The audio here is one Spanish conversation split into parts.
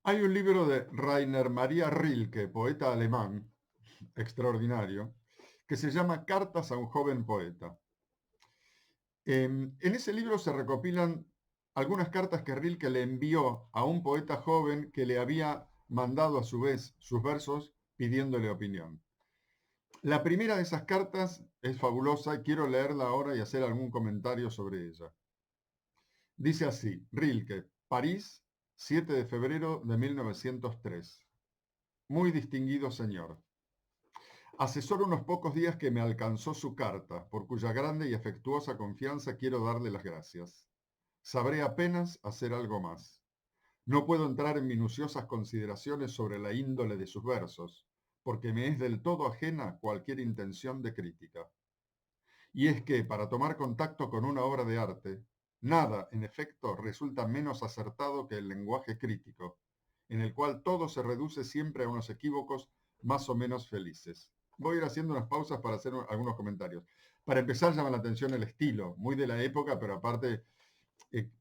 Hay un libro de Rainer Maria Rilke, poeta alemán, extraordinario, que se llama Cartas a un joven poeta. En ese libro se recopilan algunas cartas que Rilke le envió a un poeta joven que le había mandado a su vez sus versos pidiéndole opinión. La primera de esas cartas es fabulosa y quiero leerla ahora y hacer algún comentario sobre ella. Dice así, Rilke, París, 7 de febrero de 1903. Muy distinguido señor. Hace solo unos pocos días que me alcanzó su carta, por cuya grande y afectuosa confianza quiero darle las gracias. Sabré apenas hacer algo más. No puedo entrar en minuciosas consideraciones sobre la índole de sus versos, porque me es del todo ajena cualquier intención de crítica. Y es que, para tomar contacto con una obra de arte, nada, en efecto, resulta menos acertado que el lenguaje crítico, en el cual todo se reduce siempre a unos equívocos más o menos felices. Voy a ir haciendo unas pausas para hacer algunos comentarios. Para empezar, llama la atención el estilo, muy de la época, pero aparte eh,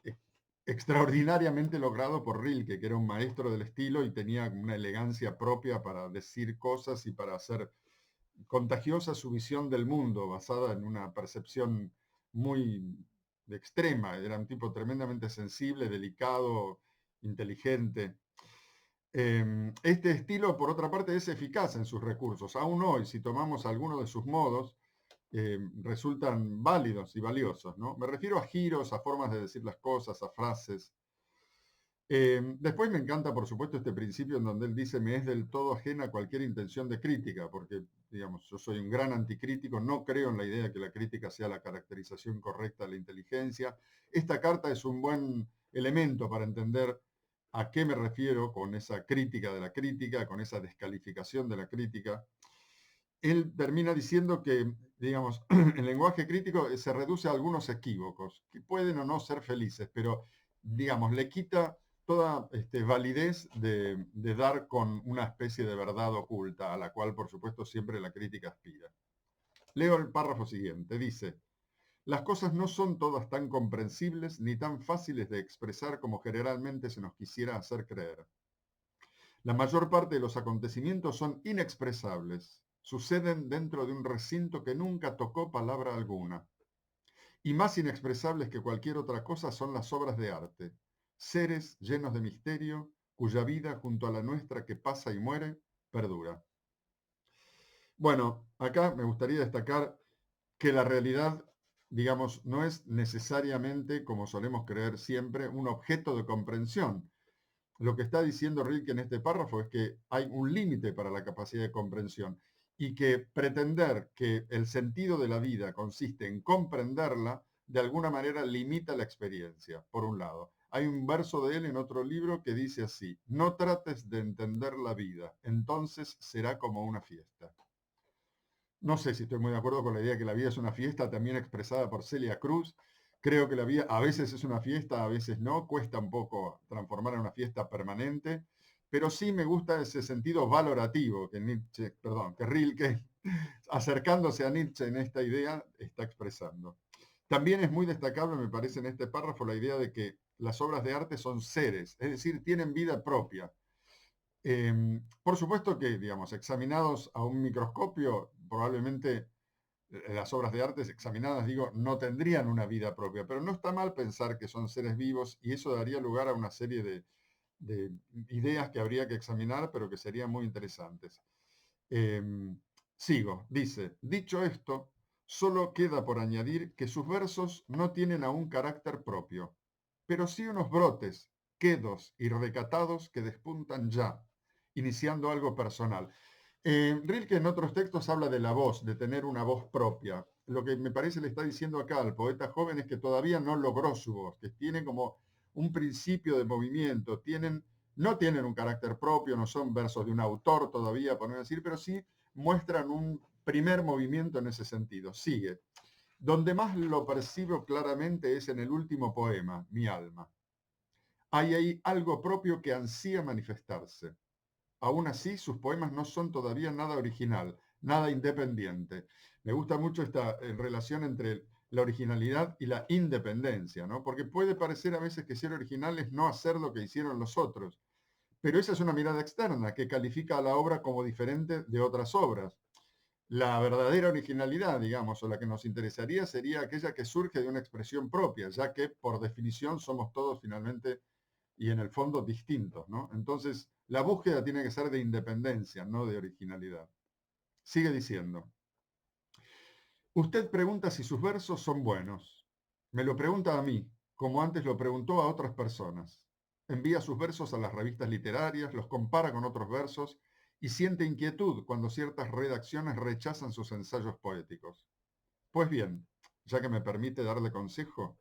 eh, extraordinariamente logrado por Rilke, que era un maestro del estilo y tenía una elegancia propia para decir cosas y para hacer contagiosa su visión del mundo, basada en una percepción muy extrema. Era un tipo tremendamente sensible, delicado, inteligente. Este estilo, por otra parte, es eficaz en sus recursos. Aún hoy, si tomamos alguno de sus modos, resultan válidos y valiosos, ¿no? Me refiero a giros, a formas de decir las cosas, a frases. Después me encanta, por supuesto, este principio en donde él dice, me es del todo ajena cualquier intención de crítica, porque, digamos, yo soy un gran anticrítico, no creo en la idea de que la crítica sea la caracterización correcta de la inteligencia. Esta carta es un buen elemento para entender a qué me refiero con esa crítica de la crítica, con esa descalificación de la crítica. Él termina diciendo que, digamos, el lenguaje crítico se reduce a algunos equívocos, que pueden o no ser felices, pero, digamos, le quita toda validez de dar con una especie de verdad oculta, a la cual, por supuesto, siempre la crítica aspira. Leo el párrafo siguiente. Dice, las cosas no son todas tan comprensibles ni tan fáciles de expresar como generalmente se nos quisiera hacer creer. La mayor parte de los acontecimientos son inexpresables, suceden dentro de un recinto que nunca tocó palabra alguna. Y más inexpresables que cualquier otra cosa son las obras de arte, seres llenos de misterio, cuya vida junto a la nuestra que pasa y muere, perdura. Bueno, acá me gustaría destacar que la realidad, digamos, no es necesariamente, como solemos creer siempre, un objeto de comprensión. Lo que está diciendo Rilke en este párrafo es que hay un límite para la capacidad de comprensión y que pretender que el sentido de la vida consiste en comprenderla, de alguna manera limita la experiencia, por un lado. Hay un verso de él en otro libro que dice así, no trates de entender la vida, entonces será como una fiesta. No sé si estoy muy de acuerdo con la idea de que la vida es una fiesta, también expresada por Celia Cruz. Creo que la vida a veces es una fiesta, a veces no. Cuesta un poco transformar en una fiesta permanente, pero sí me gusta ese sentido valorativo que Nietzsche, perdón, que Rilke, acercándose a Nietzsche en esta idea, está expresando. También es muy destacable, me parece, en este párrafo la idea de que las obras de arte son seres, es decir, tienen vida propia. Por supuesto que, digamos, examinados a un microscopio, probablemente las obras de arte examinadas, digo, no tendrían una vida propia, pero no está mal pensar que son seres vivos y eso daría lugar a una serie de ideas que habría que examinar, pero que serían muy interesantes. Eh, Sigo, dice, dicho esto, solo queda por añadir que sus versos no tienen aún carácter propio, pero sí unos brotes, quedos y recatados que despuntan ya, iniciando algo personal. Rilke en otros textos habla de la voz, de tener una voz propia. Lo que me parece le está diciendo acá al poeta joven es que todavía no logró su voz, que tiene como un principio de movimiento, no tienen un carácter propio, no son versos de un autor todavía, por no decir, pero sí muestran un primer movimiento en ese sentido. Sigue. Donde más lo percibo claramente es en el último poema, Mi alma. Hay ahí algo propio que ansía manifestarse. Aún así, sus poemas no son todavía nada original, nada independiente. Me gusta mucho esta relación entre la originalidad y la independencia, ¿no? Porque puede parecer a veces que ser original es no hacer lo que hicieron los otros. Pero esa es una mirada externa que califica a la obra como diferente de otras obras. La verdadera originalidad, digamos, o la que nos interesaría sería aquella que surge de una expresión propia, ya que por definición somos todos finalmente y en el fondo distintos, ¿no? Entonces, la búsqueda tiene que ser de independencia, no de originalidad. Sigue diciendo, usted pregunta si sus versos son buenos. Me lo pregunta a mí, como antes lo preguntó a otras personas. Envía sus versos a las revistas literarias, los compara con otros versos y siente inquietud cuando ciertas redacciones rechazan sus ensayos poéticos. Pues bien, ya que me permite darle consejo,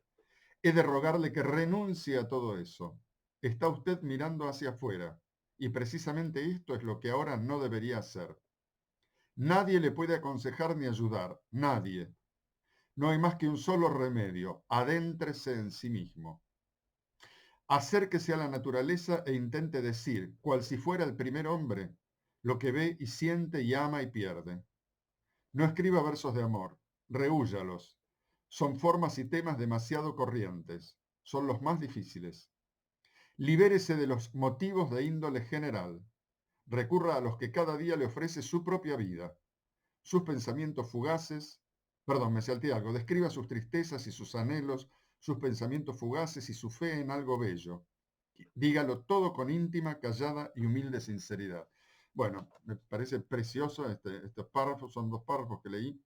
he de rogarle que renuncie a todo eso. Está usted mirando hacia afuera, y precisamente esto es lo que ahora no debería hacer. Nadie le puede aconsejar ni ayudar, nadie. No hay más que un solo remedio, adéntrese en sí mismo. Acérquese a la naturaleza e intente decir, cual si fuera el primer hombre, lo que ve y siente y ama y pierde. No escriba versos de amor, rehúyalos. Son formas y temas demasiado corrientes, son los más difíciles. Libérese de los motivos de índole general. Recurra a los que cada día le ofrece su propia vida. Sus pensamientos fugaces, perdón, me salté algo, describa sus tristezas y sus anhelos, sus pensamientos fugaces y su fe en algo bello. Dígalo todo con íntima, callada y humilde sinceridad. Bueno, me parece precioso estos párrafos, son dos párrafos que leí.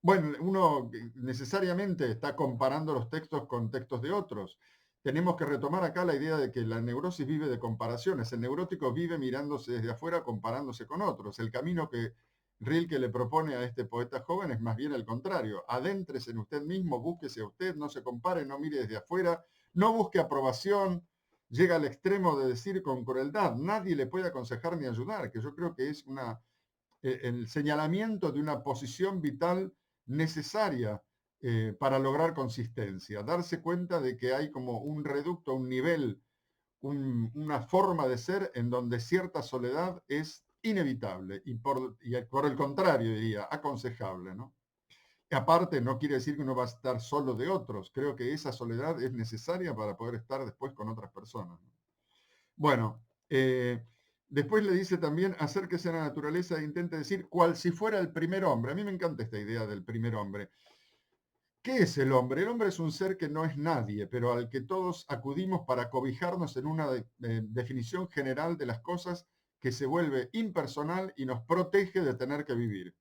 Bueno, uno necesariamente está comparando los textos con textos de otros. Tenemos que retomar acá la idea de que la neurosis vive de comparaciones. El neurótico vive mirándose desde afuera, comparándose con otros. El camino que Rilke le propone a este poeta joven es más bien el contrario. Adéntrese en usted mismo, búsquese a usted, no se compare, no mire desde afuera, no busque aprobación. Llega al extremo de decir con crueldad, nadie le puede aconsejar ni ayudar, que yo creo que es el señalamiento de una posición vital necesaria para lograr consistencia, darse cuenta de que hay como un reducto, un nivel, una forma de ser en donde cierta soledad es inevitable y por el contrario, diría, aconsejable, ¿no? Y aparte, no quiere decir que uno va a estar solo de otros, creo que esa soledad es necesaria para poder estar después con otras personas, ¿no? Bueno, después le dice también, acérquese a la naturaleza e intente decir cual si fuera el primer hombre. A mí me encanta esta idea del primer hombre. ¿Qué es el hombre? El hombre es un ser que no es nadie, pero al que todos acudimos para cobijarnos en una definición general de las cosas que se vuelve impersonal y nos protege de tener que vivir.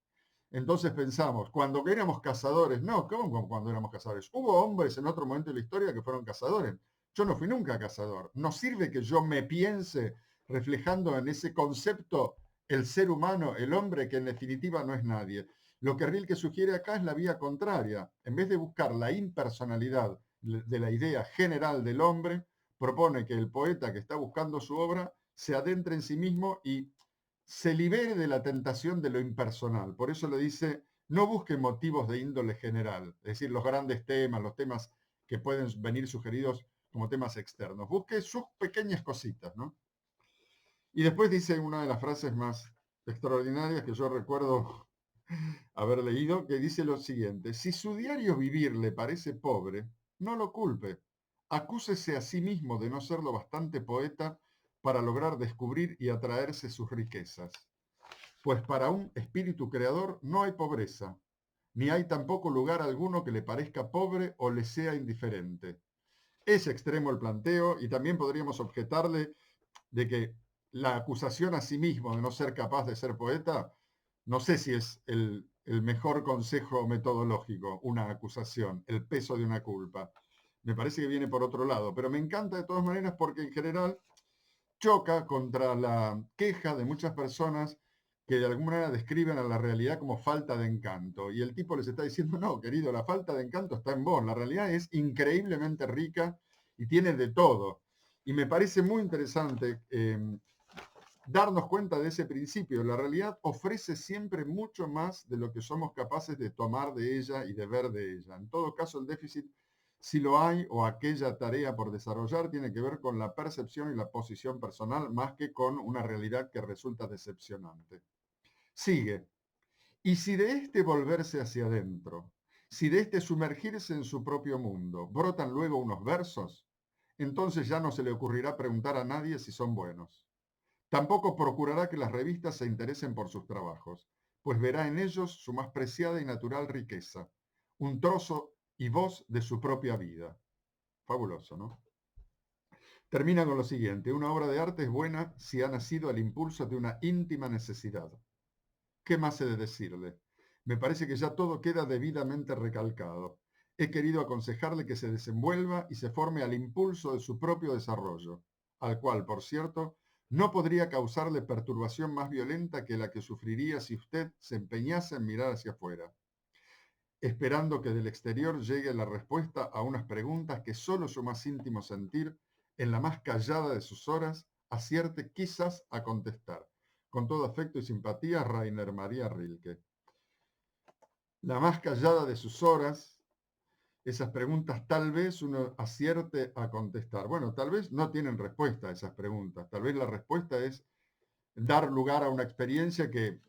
Entonces pensamos, cuando éramos cazadores, no, ¿cómo cuando éramos cazadores? Hubo hombres en otro momento de la historia que fueron cazadores. Yo no fui nunca cazador. No sirve que yo me piense reflejando en ese concepto el ser humano, el hombre, que en definitiva no es nadie. Lo que Rilke sugiere acá es la vía contraria. En vez de buscar la impersonalidad de la idea general del hombre, propone que el poeta que está buscando su obra se adentre en sí mismo y se libere de la tentación de lo impersonal. Por eso le dice, no busque motivos de índole general, es decir, los grandes temas, los temas que pueden venir sugeridos como temas externos. Busque sus pequeñas cositas, ¿no? Y después dice una de las frases más extraordinarias que yo recuerdo haber leído, que dice lo siguiente, si su diario vivir le parece pobre, no lo culpe. Acúsese a sí mismo de no ser lo bastante poeta para lograr descubrir y atraerse sus riquezas. Pues para un espíritu creador no hay pobreza, ni hay tampoco lugar alguno que le parezca pobre o le sea indiferente. Es extremo el planteo y también podríamos objetarle de que la acusación a sí mismo de no ser capaz de ser poeta, no sé si es el mejor consejo metodológico, una acusación, el peso de una culpa. Me parece que viene por otro lado, pero me encanta de todas maneras porque en general choca contra la queja de muchas personas que de alguna manera describen a la realidad como falta de encanto. Y el tipo les está diciendo, no, querido, la falta de encanto está en vos. La realidad es increíblemente rica y tiene de todo. Y me parece muy interesante darnos cuenta de ese principio. La realidad ofrece siempre mucho más de lo que somos capaces de tomar de ella y de ver de ella. En todo caso, el déficit, si lo hay, o aquella tarea por desarrollar, tiene que ver con la percepción y la posición personal más que con una realidad que resulta decepcionante. Sigue. Y si de este volverse hacia adentro, si de este sumergirse en su propio mundo, brotan luego unos versos, entonces ya no se le ocurrirá preguntar a nadie si son buenos. Tampoco procurará que las revistas se interesen por sus trabajos, pues verá en ellos su más preciada y natural riqueza, un trozo y voz de su propia vida. Fabuloso, ¿no? Termina con lo siguiente: una obra de arte es buena si ha nacido al impulso de una íntima necesidad. ¿Qué más he de decirle? Me parece que ya todo queda debidamente recalcado. He querido aconsejarle que se desenvuelva y se forme al impulso de su propio desarrollo, al cual, por cierto, no podría causarle perturbación más violenta que la que sufriría si usted se empeñase en mirar hacia afuera, esperando que del exterior llegue la respuesta a unas preguntas que solo su más íntimo sentir, en la más callada de sus horas, acierte quizás a contestar. Con todo afecto y simpatía, Rainer María Rilke. La más callada de sus horas, esas preguntas tal vez uno acierte a contestar. Bueno, tal vez no tienen respuesta a esas preguntas. Tal vez la respuesta es dar lugar a una experiencia que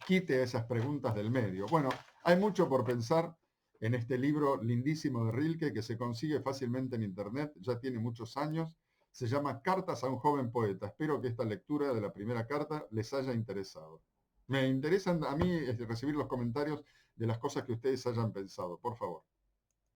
quite esas preguntas del medio. Bueno, hay mucho por pensar en este libro lindísimo de Rilke que se consigue fácilmente en internet, ya tiene muchos años. Se llama Cartas a un joven poeta. Espero que esta lectura de la primera carta les haya interesado. Me interesan a mí recibir los comentarios de las cosas que ustedes hayan pensado, por favor.